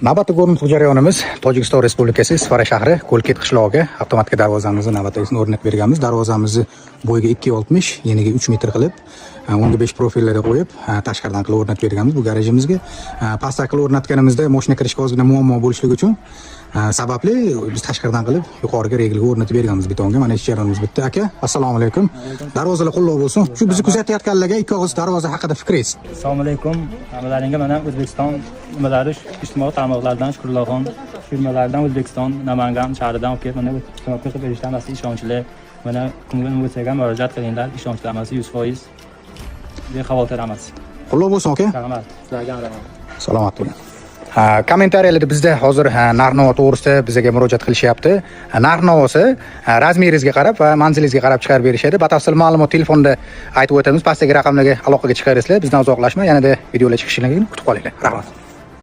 Navbatdagi o'rnatib jarayonimiz Tojikiston Respublikasi Isfara shahri Ko'lket qishlog'iga avtomatik darvozamizni navbatdagisini o'rnatib berganmiz. Darvozamizni bo'yiga 2.60, eniga 3 metr qilib, unga 5 profillarga qo'yib, tashqaridan qilib o'rnatib berganmiz bu garajimizga. Pastda qilib o'rnatganimizda mashina kirishga ozgina muammo bo'lishligi uchun sababli biz tashqaridan qilib yuqoriga reglga o'rnatib berganmiz betonga. Mana ish jarayonimiz bitta. Aka, assalomu alaykum. Darvozalar qullov bo'lsin. Shu bizni kuzatayotganlarga ikki og'iz darvoza haqida fikringiz. Assalomu alaykum. Hammalaringga mana O'zbekiston nimalari ijtimoiy tarmoqlardan Shukurullohxon firmalaridan O'zbekiston Namangan shahridan kelib mana xizmat qilib berishdan asli ishonchli. Mana kimga bo'lsa-ham murojaat qilinglar, ishonchli emas 100%. Be xavotir emas. Qullov bo'lsin aka. Rahmat. Sizlarga rahmat. Salomat bo'ling. Kommentariyalarda bizda hozir narx-navo to'g'risida bizga murojaat qilishyapti. Narx-navosi razmeringizga qarab va manzilingizga qarab chiqarib berishadi. Batafsil ma'lumot telefonda aytib o'tamiz. Pastdagi raqamlarga aloqaga chiqaringizlar. Bizdan uzoqlashmay, yanada videolar chiqishlarini kutib qolinglar. Rahmat.